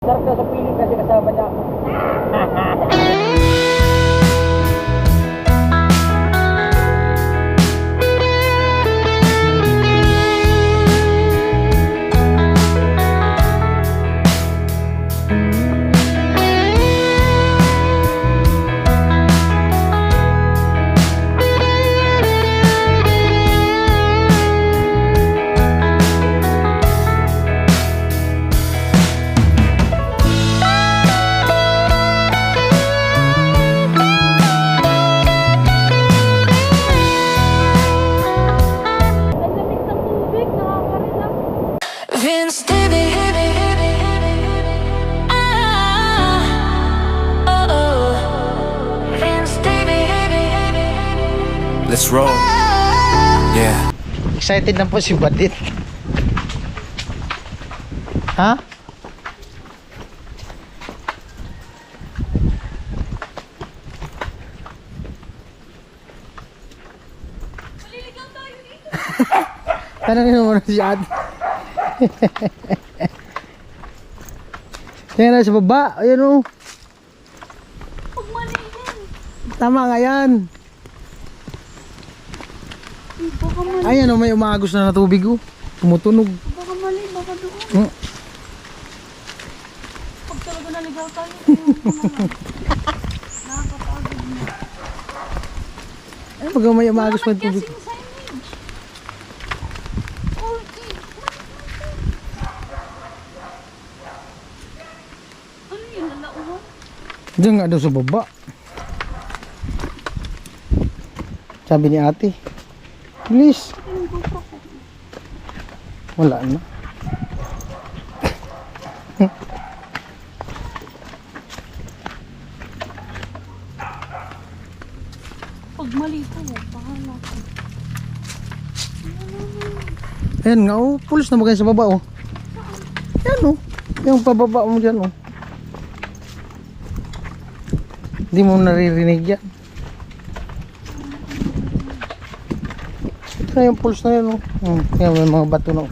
Sarap daw sa piling kasi kasama niya ako. Vince David. Vince David. Let's roll. Yeah. Excited na po si Badit. Ha? Maliligaw tayo dito. Tanongin mo na si Ad. Tingnan na sa baba. Ayan o. Huwag malihin. Tama nga yan. Baka mali. Ayan o, may umagos na tubig o. Tumutunog. Baka mali. Baka doon. Pag talaga naligaw tayo. Nakakapagod na. Ay, pag may umagos na tubig. Kasing signage. Okay. Ano yun? Lalauhan? Diyan nga daw sa baba. Sabi ni ate. Please. Wala na. Pag mali ko, bahala ko. Ayan nga oh. Pulis na magay sa baba oh. Ayan oh. Yung pababa mo dyan oh. Hindi mo naririnig yan. Ito yung pulse na yun oh. Yan may mga bato na oh.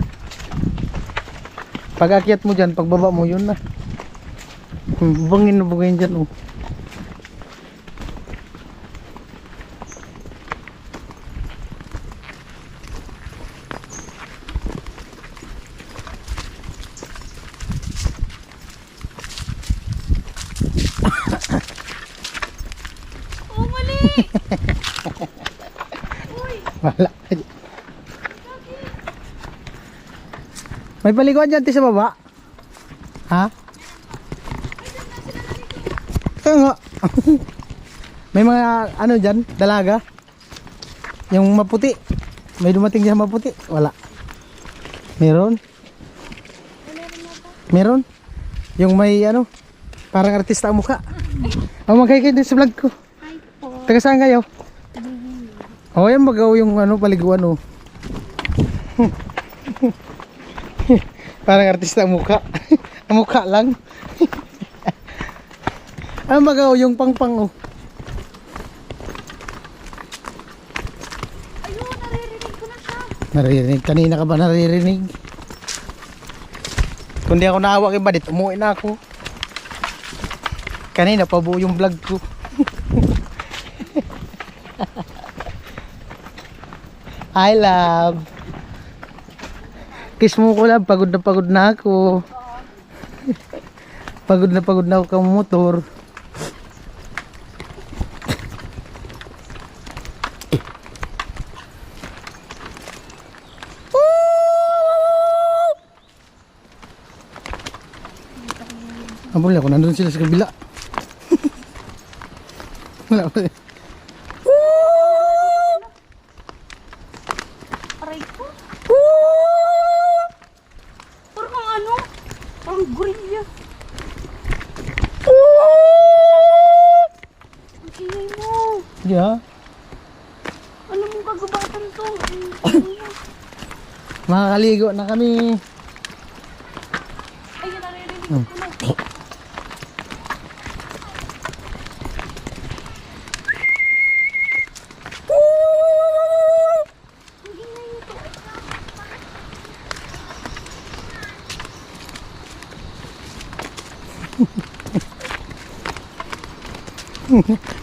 Pag akyat mo dyan, pagbaba mo yun na. Bangin na bangin dyan oh. Oh, mali! Uy! Wala. May paliguan dyan sa baba. Ha? Ito nga. May mga ano dyan, dalaga. Yung maputi. May dumating dyan maputi. Wala. Meron? Meron? Yung may ano, parang artista ang mukha. Magkaya kayo din sa vlog ko. Taga saan kayo? Oh, yan magaw yung ano, paliguan oh. Parang artista ang mukha. Ang mukha lang. Ang magaw yung pangpang oh. Ayun, naririnig ko na siya. Naririnig, kanina ka ba naririnig? Kung di ako naawa kay Badit, umuwi na ako. Kanina pa buo yung vlog ko. I love. Kiss mo ko lang, pagod na ako. Pagod na ako kang motor. Abol ako, nandun sila sa kabila. Wala pa. Aray ko. Parang ano? Parang gorilla. Ang ingay mo. Yeah. Ano mong kagubatan to? Makakaligo na kami. Ayun, naririnig ko na.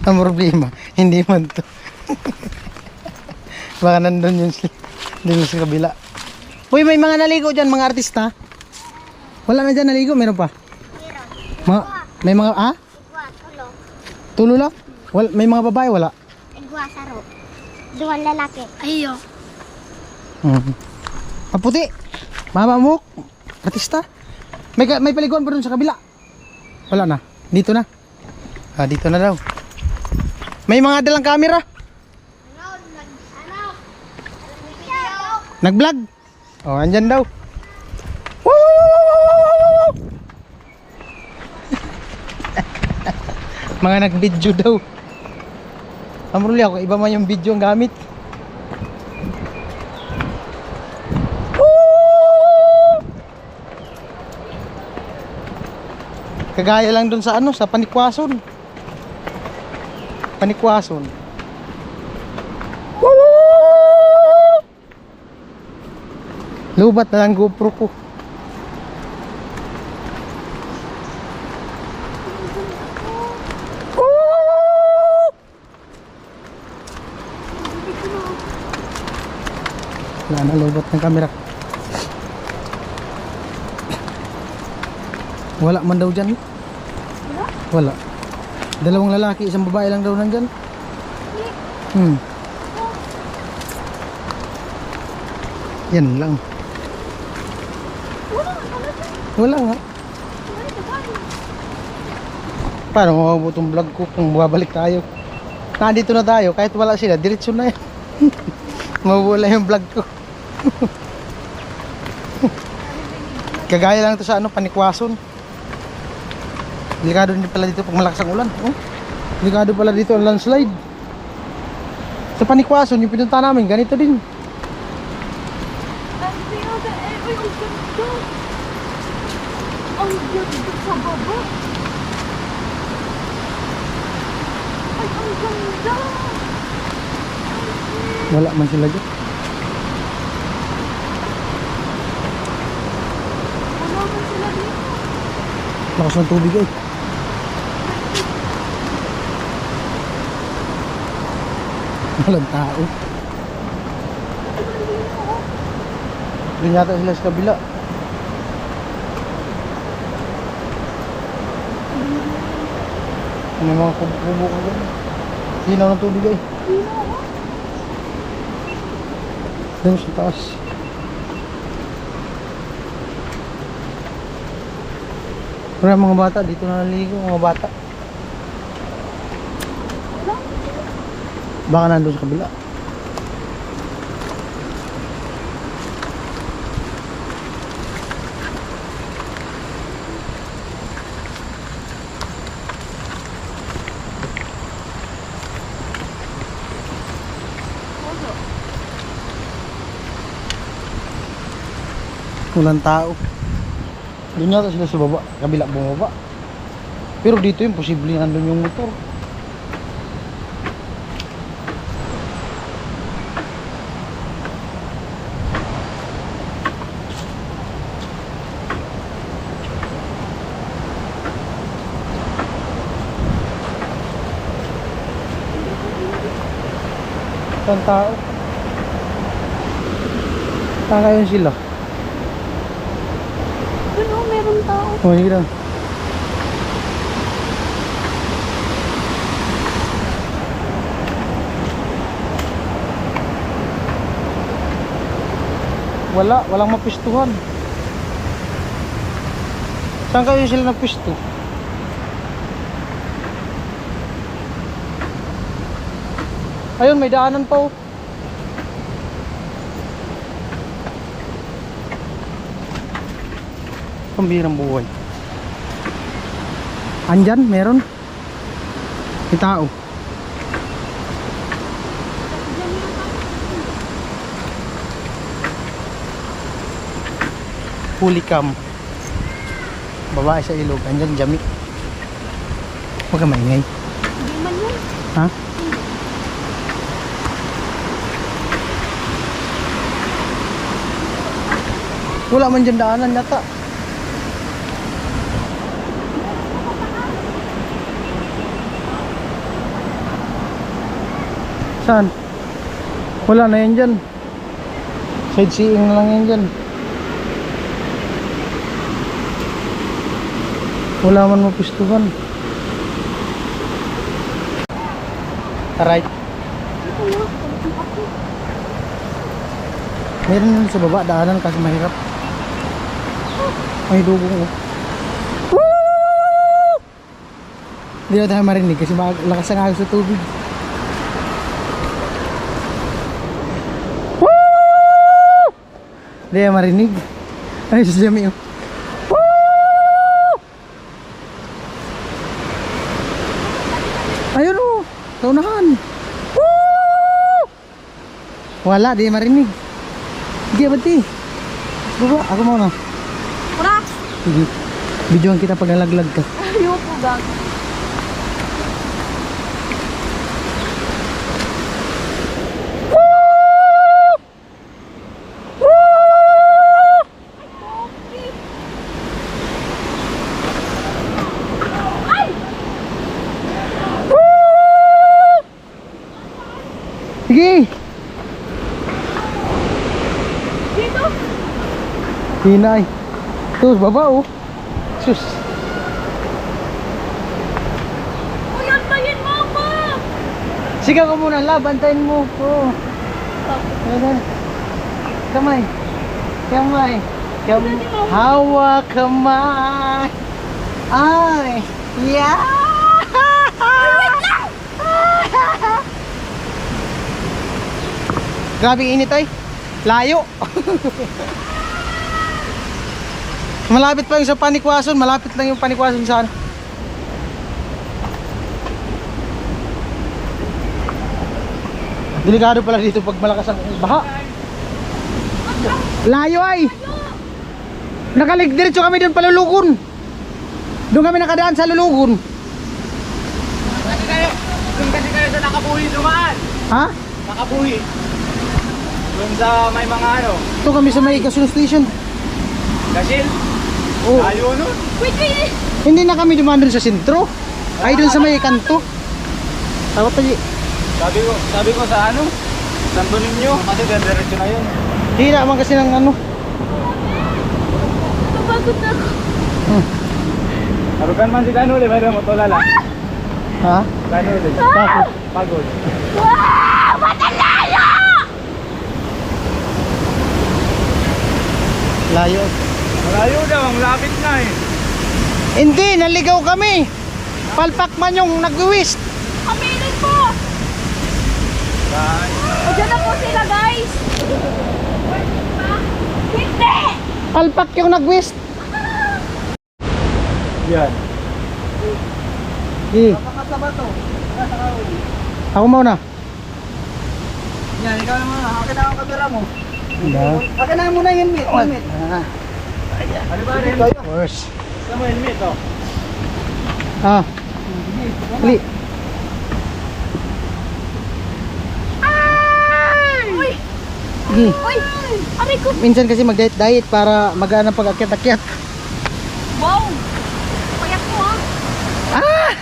Ang problema, hindi man to. Baka nandun yun dun sa kabila. Uy, may mga naligo dyan, mga artista. Wala na dyan naligo, meron pa. May mga, Igwa, tulo. tulo lang? May mga babae, wala. Igwa, saro. Duwang lalaki. Ayo. Maputi. Mamamuk. Artista. May paliguan pa dun sa kabila. Wala na. Dito na. Dito na daw. May mga dalang camera. Nag-vlog. Oh, andyan daw. Woo! Mga nag-video daw. Amruli ako, iba man yung video ang gamit. Kagaya lang dun sa sa Panikwason. Panikwason. Lubat na lang GoPro ko. Wala na, lubat ng camera. Wala man daw dyan. Wala. Dalawang lalaki, isang babae lang daw nandyan. Yan lang. Wala nga. Paano mabubuo itong vlog ko kung babalik tayo? Nandito na tayo, kahit wala sila, diretso na yan. Mawala yung vlog ko. Kagaya lang ito sa Panikwason. Delikado din pala dito pag malakas ang ulan. Delikado pala dito ang landslide. Sa Panikwason, yung pinunta namin, ganito din. Ang ganda sa baba. Ay, ang ganda. Wala man sila dyan. Wala man sila dito. Lakas ng tubig eh. Walang tao. Doon yata sila sa kabila. May mga kubo ka dyan. Hinaw ng tubig eh. Doon sa taas. Pero mga bata, dito na naligo mga bata. Baka nandun sa kabila. Walang tao. Doon yata sila sa baba, kabila bumaba. Pero dito yung posible nandun yung motor. Saan tao? Saan kayo sila? Ano, meron tao. Oh, hindi lang. Walang mapistuhan. Saan kayo sila napisto? Ayun, may daanan pa oh. Pambirang buhay. Andyan, meron. May tao. Pulikam. Babae sa ilog. Andyan, jami. Huwag ka maingay. Hindi man yun. Ha? Wala man dyan daanan yata. Saan? Wala na yan dyan. Sightseeing na lang yan dyan. Wala man mapistuhan. Alright. Meron nun sa baba, daanan kasi mahirap. May dugong oh. Woo! Hindi na tayo marinig kasi lakas ang agos sa tubig. Woo! Hindi na marinig. Ay, sa Jami oh. Woo! Ayun oh, sa unahan. Woo! Wala, di marinig. Sige, bati. Baba, ako muna. Pura! Sige. Videoan kita pag nalaglag ka. Ayoko, gag. Sige! Dito! Hinay. Ito, baba oh. Sus. Uy, antayin mo ako! Sigaw ka muna, lab. Antayin mo. Oo. Ayan. Kamay. Kamay. Hawak kamay. Ay. Yeah! Grabe init ay. Layo. Malapit pa yung sa Panikwason. Malapit lang yung Panikwason sa ano. Delikado pala dito pag malakas ang baha. Layo ay. Nakaligdiretso kami doon palulugon. Doon kami nakadaan sa lulugon. Doon kasi kayo sa nakabuhi dumaan. Ha? Nakabuhi. Doon sa may mga ano. Ito kami sa may Casuno Station. Gasil. Oh. Tayo nun. Wait, wait! Hindi na kami dumaan doon sa sentro. Ay doon sa may kanto. Tawag tayo. Sabi ko sa ano. Santo ninyo. Kasi diretso na yun. Hindi naman kasi ng ano. Napagod na ako. Harukan man si Kanuli. Mayroon mo tolala. Ha? Kanuli. Bakit? Pagod. Wow! Matalayo! Layo. Malayo daw. Ang lapit na eh. Hindi, naligaw kami. Palpak man yung nag-wist. Kamilin po! O, dyan na po sila, guys! Hindi! Palpak yung nag-wist. Yan. Nakakasaba to. Ako muna. Yan. Ikaw naman. Akin na ang kamera mo. Hindi. Akin na muna yung helmet. Ano ba rin? Worse. Sa mo helmet oh. Ah. Li. Uy! Sige. Uy! Aray ko! Minsan kasi mag-diet-diet para magaan ang pag-akyat-akyat. Wow! Payak mo, ha? Ah!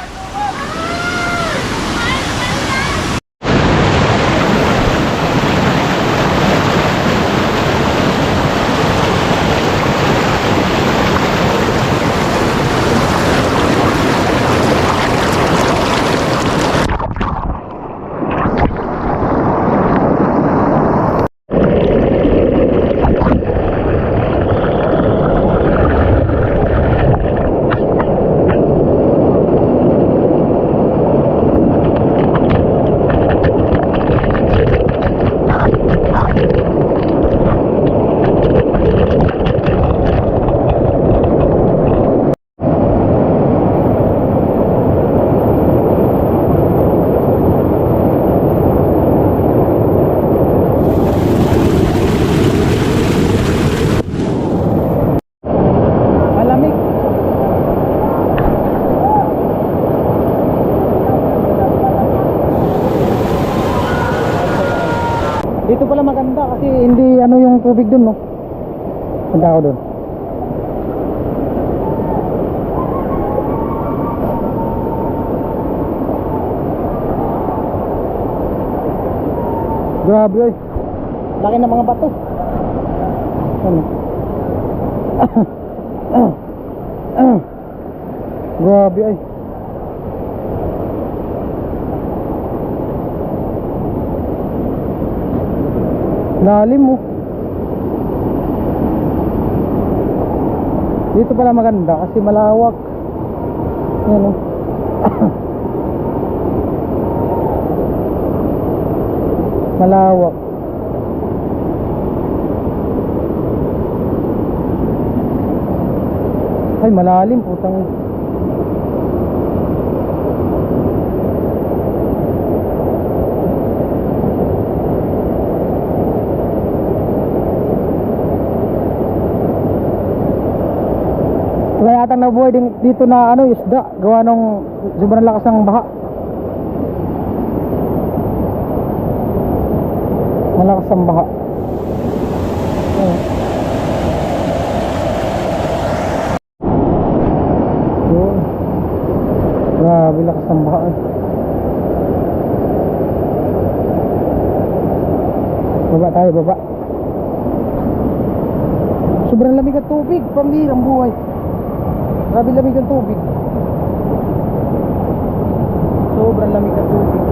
Malamig. Dito pala maganda kasi hindi ano yung tubig dun, no? Punta ako dun. Grabe ay. Laki ng mga bato. Ano? Grabe ay. Lalim mo. Dito pala maganda kasi malawak. Yan oh. Malawak. Ay malalim putang. Wala yata nabuhay din dito na ano isda gawa nung sobrang lakas ng baha. Malakas ang baha. Yun. Grabe lakas ang baha. Baba tayo, baba. Sobrang lamig ang tubig, pambirang buhay. Grabe lamig ang tubig. Sobrang lamig ang tubig.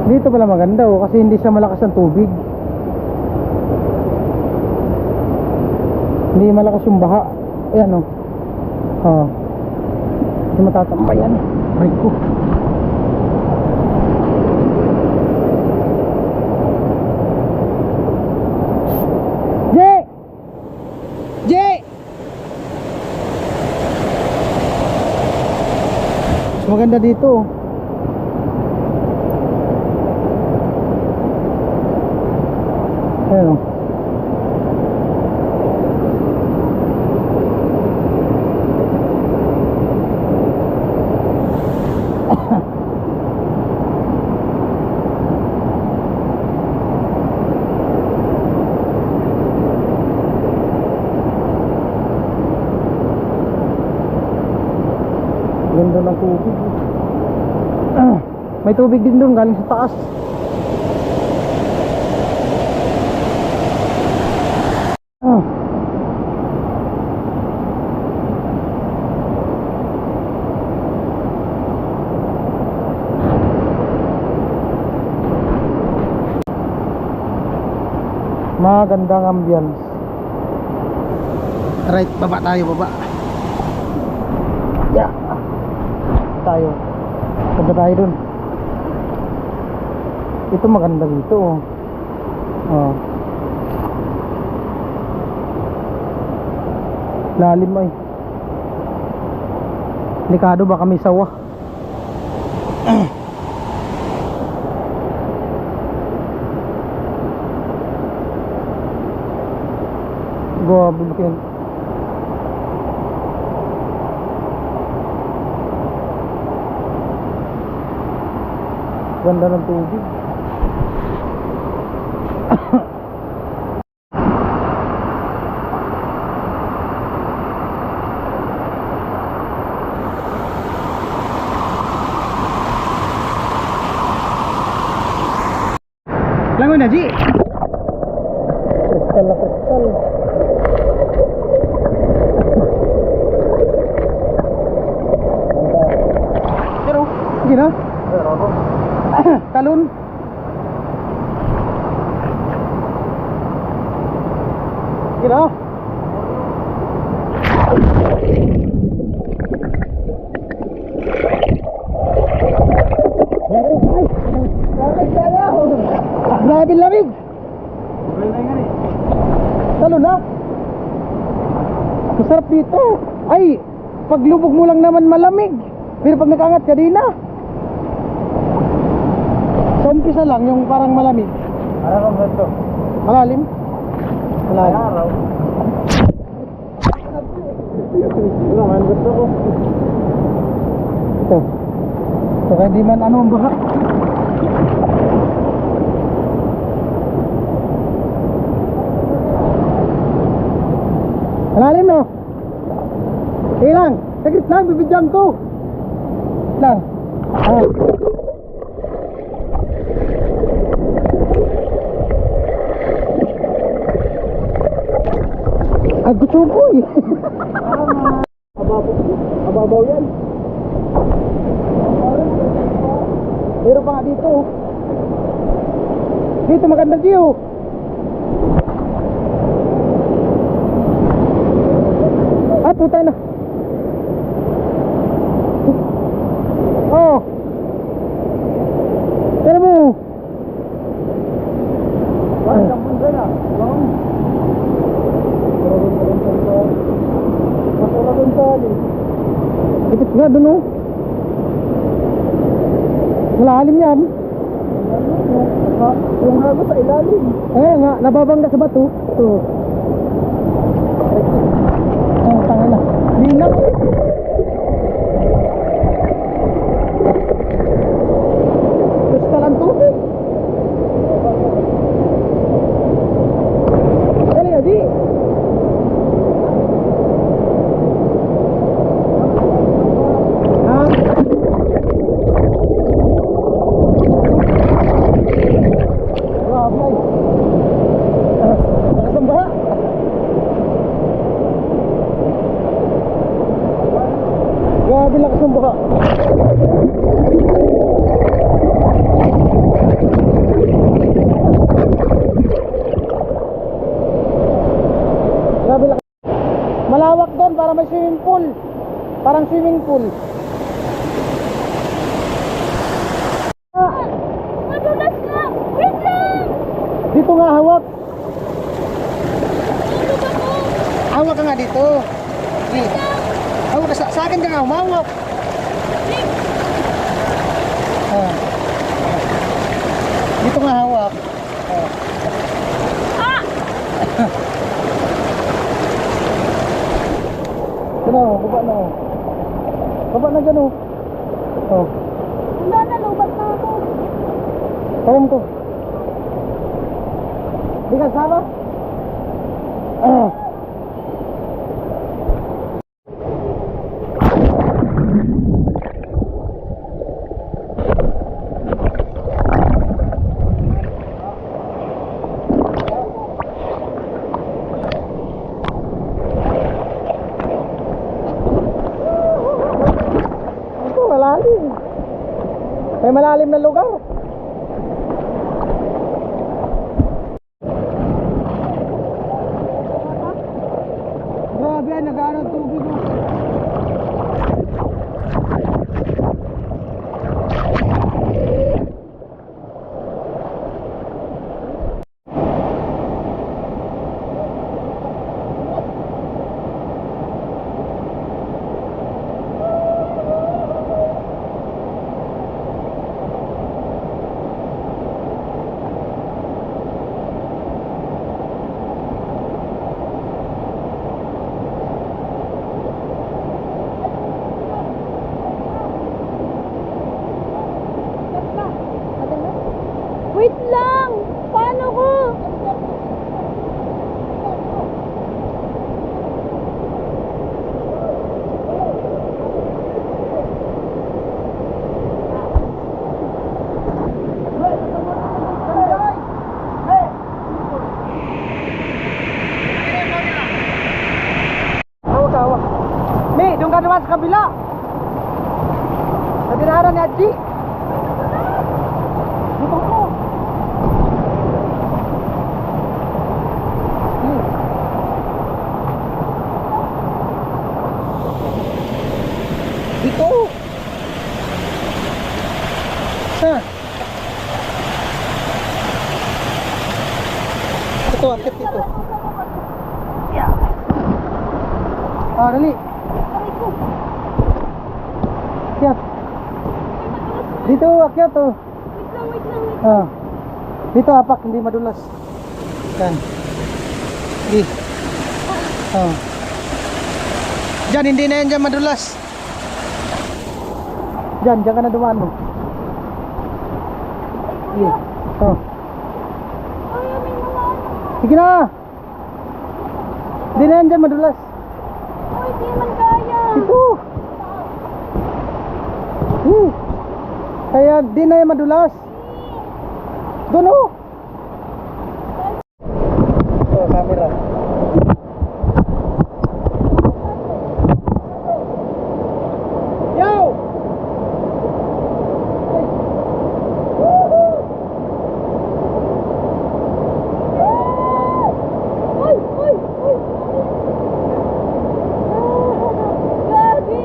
Dito pala maganda oh, kasi hindi siya malakas ang tubig. Hindi malakas yung baha. Ayan oh. Oh. Hindi matatambayan. Ay ko. Jay! Jay! Mas maganda dito oh. Ayan oh. Ganda ng tubig. May tubig din doon galing sa taas. Magandang ambience. Right, baba tayo, baba. Yeah. Tayo. Punta tayo dun. Ito maganda dito. Oh. Lalim ay. Delikado baka may sawa. Grabe bakit. Ganda ng tubig. Langoy na, Ji! Kristal na kristal. Pero, sige na. Talon. Sige na. Grabe lamig. Talon na. Masarap dito. Ay, paglubog mo lang naman malamig. Pero pag nakaangat ka di na. Sa umpisa lang yung parang malamig. Ano ba ito? Malalim. Malalim. Araw. Ano man gusto ko? Ito. So kaya di man ano ang baha. Malalim no? Ilang, saglit lang, bibidyan ko. Lang. Ah. Gusto ko eh. Ababaw yan. Pero pa nga dito. Dito magandang view. Ah, putay na. Oh. Pero mo. Ipit nga dun oh. Malalim yan. Yung hago sa ilalim. Eh nga, nababangga sa bato. Ito. Ay, tangin na. Linaw. Kristal ang tubig. Dali na, di. Grabe lakas ng baha. Grabe lakas. Malawak doon para may swimming pool. Parang swimming pool. Madulas na! Wait lang! Dito nga hawak. Tulog ako! Hawak ka nga dito. Hawak ka sa akin ka nga humawak. Ah. Dito nga hawak. Ah! Ano, baba na. Baba na dyan oh. Oh. Wala na, lubat na ako. Tawag ko. Di ka sama? Ah. Ito, malalim. May malalim na lugar. Grabe yan, nag-ano ang tubig mo. Wait lang! Paano ko? Hawak, hawak. May, doon ka naman sa kabila. Sa tinaharan ni Adji. Dito ko. Dito. Ha. Ito, akit dito. Ah, dali. Akyat. Dito, akyat oh. Wait lang. Ah. Dito apak, hindi madulas. Yan. Di. Oh. Diyan, hindi na yan dyan madulas. Diyan ka na dumaan mo. Sige. Oh. Ay, may mga ano. Sige na. Hindi na yan dyan madulas. Hindi man kaya. Ito. Kaya di na yung madulas. Doon oh. Ito, camera. Yo! Uy! Uy! Uy! Gagi!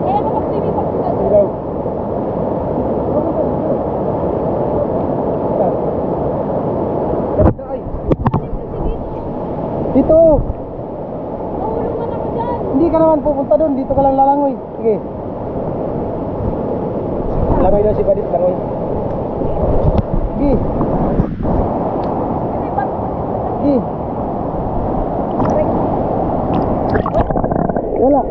Kaya ka mag-TV pa kita. Ilaw. Dito. Nahulog man ako dyan. Hindi ka naman pupunta doon. Dito ka lang lalangoy. Sige. Langoy daw si Badit. Langoy. Sige. Sige. Wala.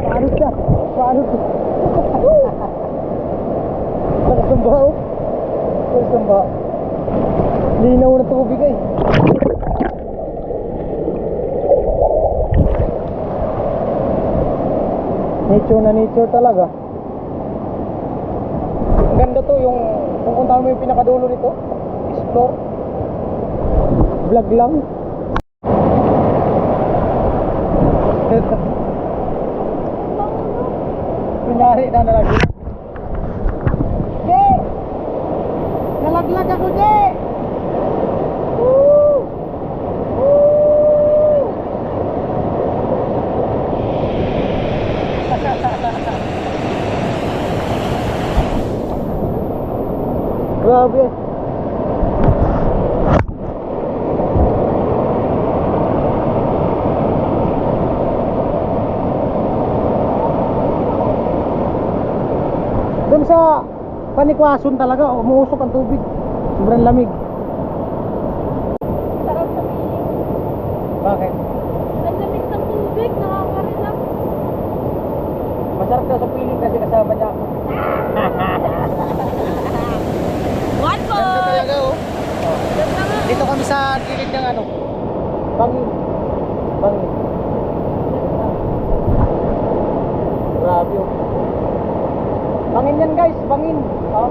Paano siya? Paano siya? Nakasambaw. Nakasambaw. Linaw na tubig ay. Nature na nature talaga. Ang ganda to yung pupuntahan mo yung pinakadulo nito. Explore. Vlog lang. Kunyari na nalaglag. Jay! Nalaglag ako, Jay! Woo! Woo! Grabe. Doon sa Panikwason talaga, umuusok ang tubig. Sobrang lamig. Sarap sa piling. Bakit? Ang lamig ng tubig. Nakaka-relax. Masarap na sa piling kasi kasama niya ako. One po! Ganda talaga oh. Ganda nga. Dito kami sa gilid ng ano, bangin. Bangin. Grabe oh. Bangin yan guys, bangin. Oh.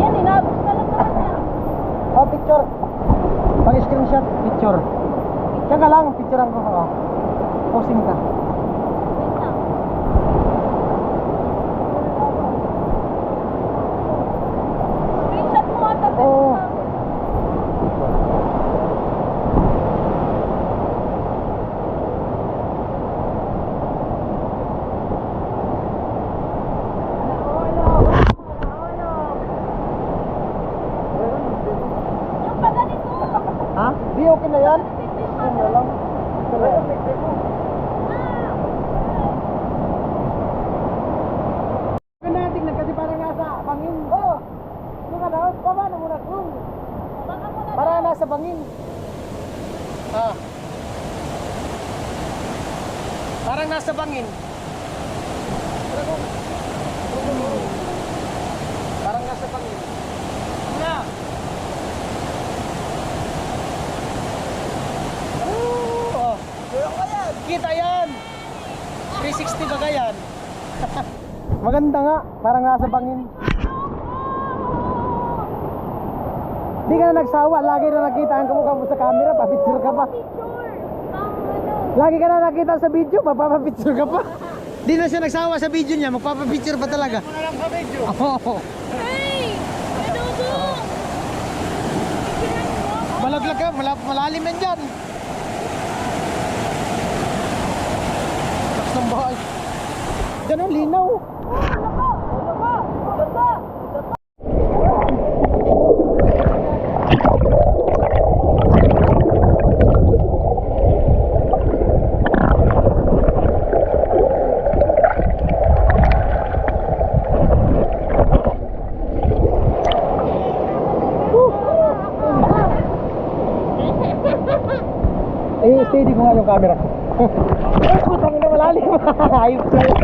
Yan, inabot na lang naman yan. Oh, picture. Pag screenshot, picture. Kaya ka lang, picturean ko. Oh. Posting ka. Wait lang. Screenshot mo ata. Oo. Yung pa ganito. Ha? Di okay na yan? Okay na lang. Ito na yan. Ganda tingnan kasi parang nasa bangin. Oh! Ito ka na, baba na muna kung. Baka mo na. Parang nasa bangin. Ah. Parang nasa bangin. Parang nasa bangin. Na. Oh. Kita yan. 360 ba yan? Maganda nga, parang nasa bangin. Di ka na nagsawa, lagi na nakita ang kamukha mo sa camera, papicture ka pa. Lagi ka na nakita sa video, papapicture ka pa. Di na siya nagsawa sa video niya, magpapapicture pa talaga. Wala lang sa video. Oo. Hey! Ano to? Malaglag ka, malalim yan dyan. Lakas ng bahay. Dyan ang linaw. Steady ko nga yung camera. Ay, putang ina malalim. Ayos na yun.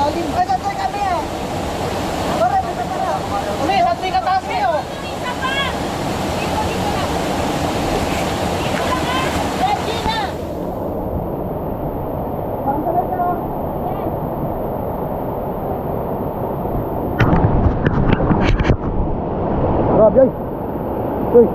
malalim. Ay, tatay kami eh. Tara, dito tara. Uli, tatay ka taas kayo. Isa pa! Dito na. Dito na nga. Ready na. Parang talaga. Yes. Grabe, ay. Uy.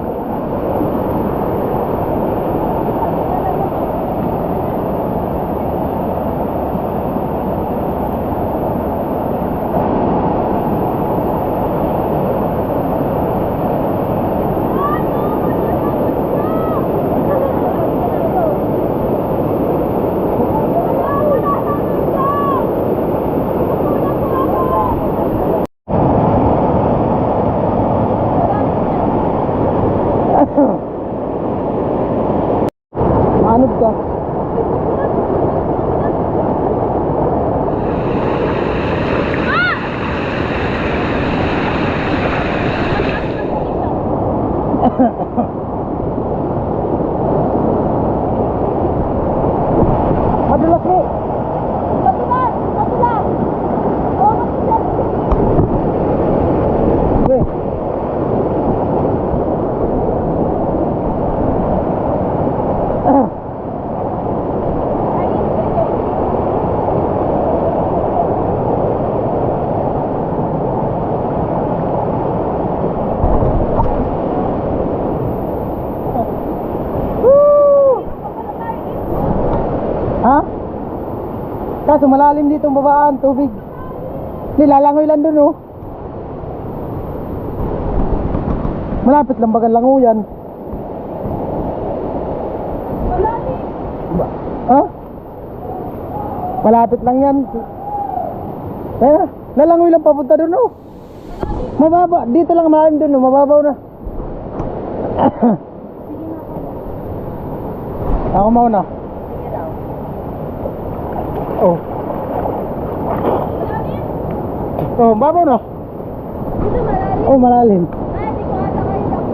Anod ka. Madulas mo. Patulan! Patulan! Oo, patulan. Uy. Ha? Kaso malalim dito ang babaan, tubig. Nilalangoy lang dun oh. Malapit lang bagang lango yan. Ha? Malapit lang yan. Kaya, lalangoy lang papunta dun oh. Mababa, dito lang malalim dun oh, mababaw na. Ako mauna. Oh. Oh, babaw na. Dito malalim. Oh, malalim. Ay, di ko ata kayo lang.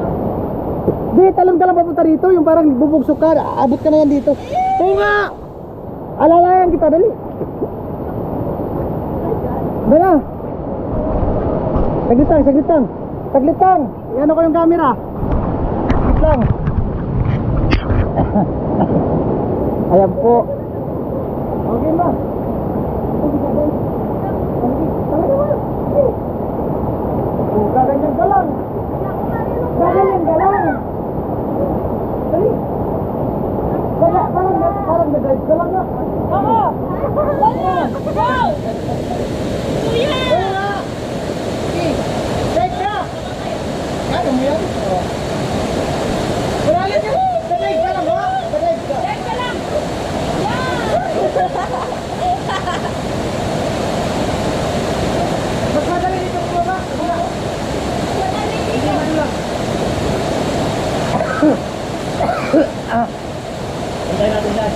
Di, talon ka lang papunta rito. Yung parang bubugsok ka. Abot ka na yan dito. Oo nga! Alalayan kita, dali. Dali na. Saglit lang, saglit lang. Saglit lang. Iano ko yung camera. Saglit lang. Ayan po. Okay ba? Gaganyan ka lang. Gaganyan ka lang. Dali. Parang nag-drive ka lang na. Oo! Wala! Go! Kuya! Drive ka! Kaya mo yan? Malalim ka! Drive ka lang ha? Drive ka! Check ka lang! Mas madali dito po ba? Wala. Hindi madula. Hintay natin yan.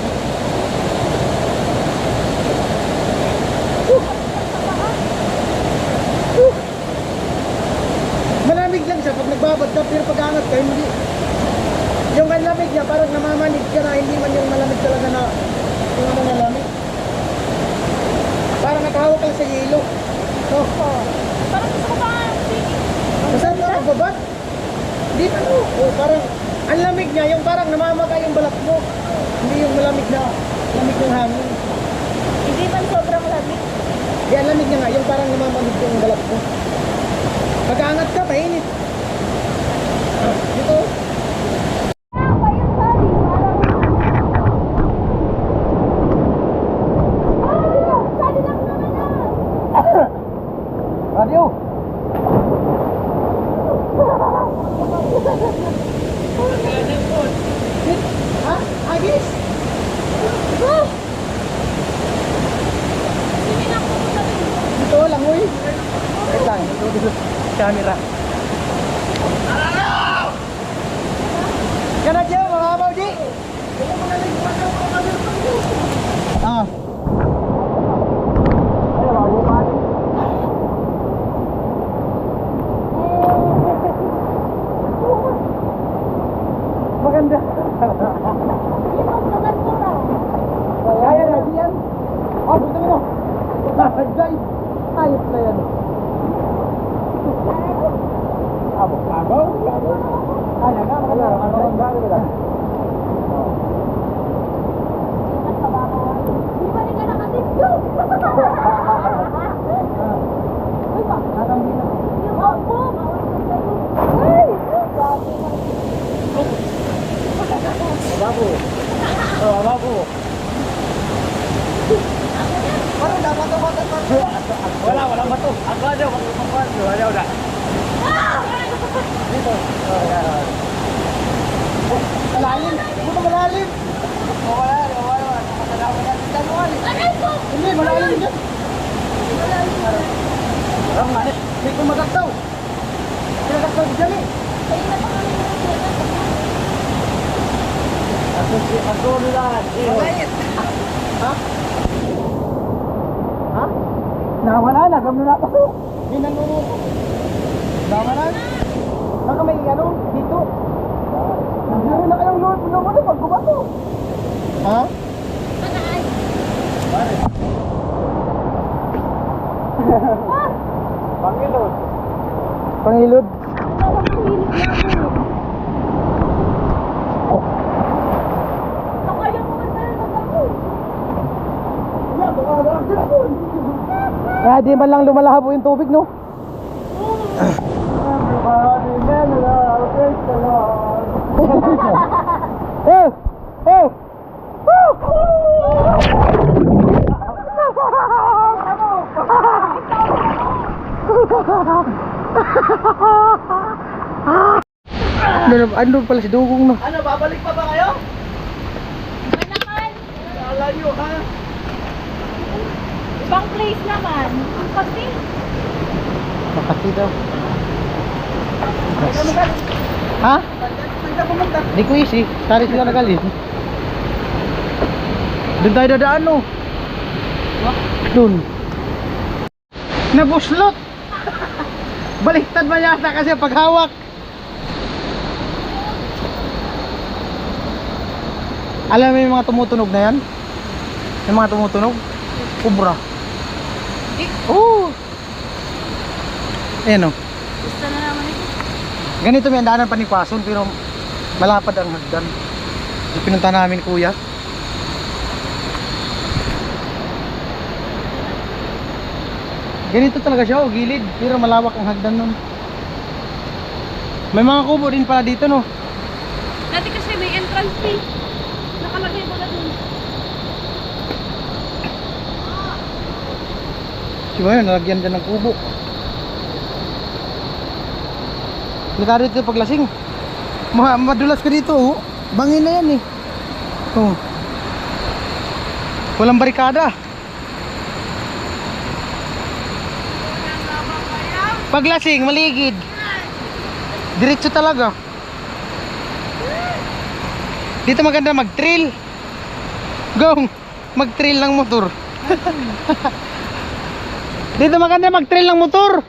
Malamig lang siya pag nagbabad ka, pero pag angat ka, hindi. Yung lamig niya, parang namamanig ka na, hindi man yung malamig talaga na yung ano malamig. Parang nakahawak lang sa yelo. Oh. Parang gusto ko pa nga. Masarap na magbabad? Hindi na no. Oh, parang, ang lamig niya, yung parang namamagay yung balat mo. Hindi yung malamig na, lamig ng hangin. Hindi man sobrang lamig. Di, ang lamig niya nga, yung parang namamagay yung balat mo. Pag angat ka, mainit. Dito. Radio. Ha? Agis? Dito lang, uy. Wait lang, dito camera. Kana dyan, mababaw di. Ah. Maganda. Kaya na, diyan. Oh, gusto mo. Guys, ayos na yan. Abog. Kaya nga, maganda. Di ba ka nakatidyo? Uy, ba? Yung ako. Ay! Ababo. Wala ba to? Ako aja, wala udah. Malalim. Buto malalim. Wala. Aray ko! Hindi, malalim dyan. Ang manis. Hindi ko magaktaw. Magaktaw dyan eh. Kayo na pa kami Ako nila. Ha? Ha? Nawala na, gam na ako. Hindi nangunguko. Nawala na. Baka may ano, dito. Nangyari na kayong load mo naman pag gumato. Ha? Pangilod. Pangilod. Nakayo mo man tayo mag-ako. Kaya di man lang lumalahabo yung tubig, no? Oh! Oh! Ano pala si Dugong, no? Ano, babalik pa ba kayo? Manakan! Alayo ha? Ibang place naman. Kasi, Makati daw. Ha? Di ko isi. Sari sila nagalin. Doon tayo dadaan, no? Doon. Nabuslot! Baliktad ba yata kasi paghawak? Alam mo yung mga tumutunog na yan? Yung mga tumutunog? Kubra. Oh! Ayan, o. gusto na naman ito. Ganito may andaanan panikwason pero malapad ang hagdan. Yung pinunta namin, kuya. Ganito talaga siya, gilid, pero malawak ang hagdan nun. May mga kubo din pala dito, no? Dati kasi may entrance fee. Nakalagay mo na dun. Diba yun, nalagyan dyan ng kubo. Nagkari dito paglasing. Madulas ka dito, oh. Bangin na yan, eh. Oh. Walang barikada. Paglasing, maligid. Diretso talaga. Dito maganda mag-trail. Go! Mag-trail ng motor. Dito maganda mag-trail ng motor.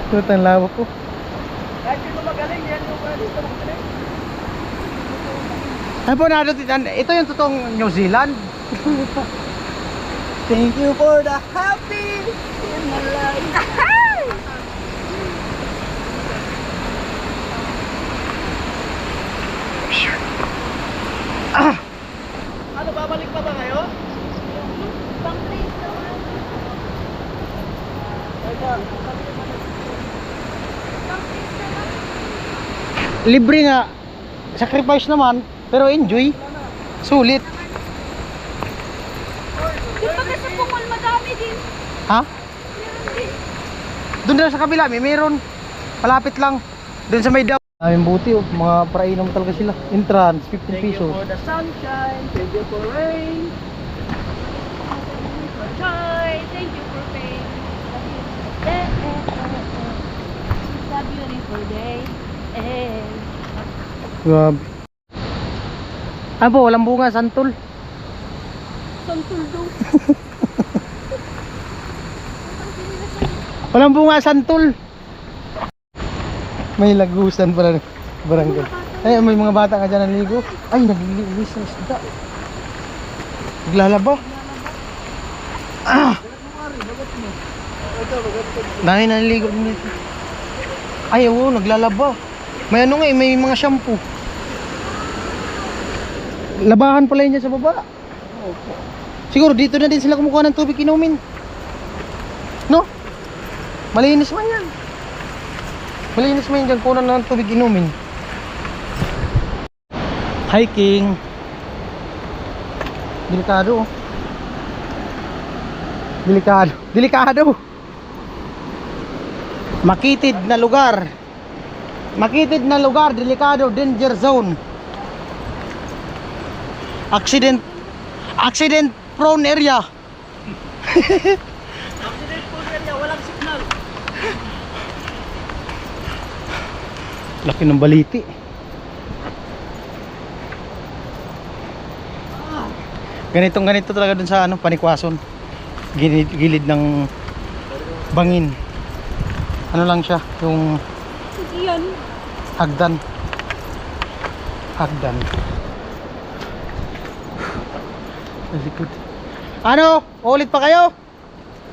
Ito ang lawak ko. Kahit dito magaling, yan yung dito magaling. Ano po na ito yung totoong New Zealand. Thank you for the happy in my life. Ano, babalik pa ba kayo? Ibang place naman. Libre nga. Sacrifice naman, pero enjoy. Sulit. Di ba kasi Bukol madami din? Ha? Meron din. Doon na sa kabila, meron. Malapit lang. Doon sa may daw. Aming buti, oh. Mga prainom talaga sila. Entrance, 15 pesos. the sunshine, thank you for rain. Joy, thank you for paying. It's a beautiful day. Grabe. Ano po, walang bunga, santol. Santuldo. Walang bunga, santol. May lagusan pala ng barangay. Ay, may mga bata ka dyan naligo. Ay, naglilinis ng isda. Naglalaba. Ah! Dahil naliligo din dito. Ay, oo, naglalaba. May ano nga eh, may mga shampoo. Labahan pala yun dyan sa baba. Siguro dito na din sila kumukuha ng tubig inumin. No? Malinis man yan. Malinis man yan dyan, kunan ng tubig inumin. Hiking. Delikado oh. Delikado. Delikado. Makitid na lugar. Makitid na lugar, delikado, danger zone. Accident prone area. Accident po niya, walang signal. Laki ng baliti. Ganito talaga dun sa ano, Panikwason. Gilid ng bangin. Ano lang siya, yung Hindi yan. hagdan. Very good. Ano? Ulit pa kayo?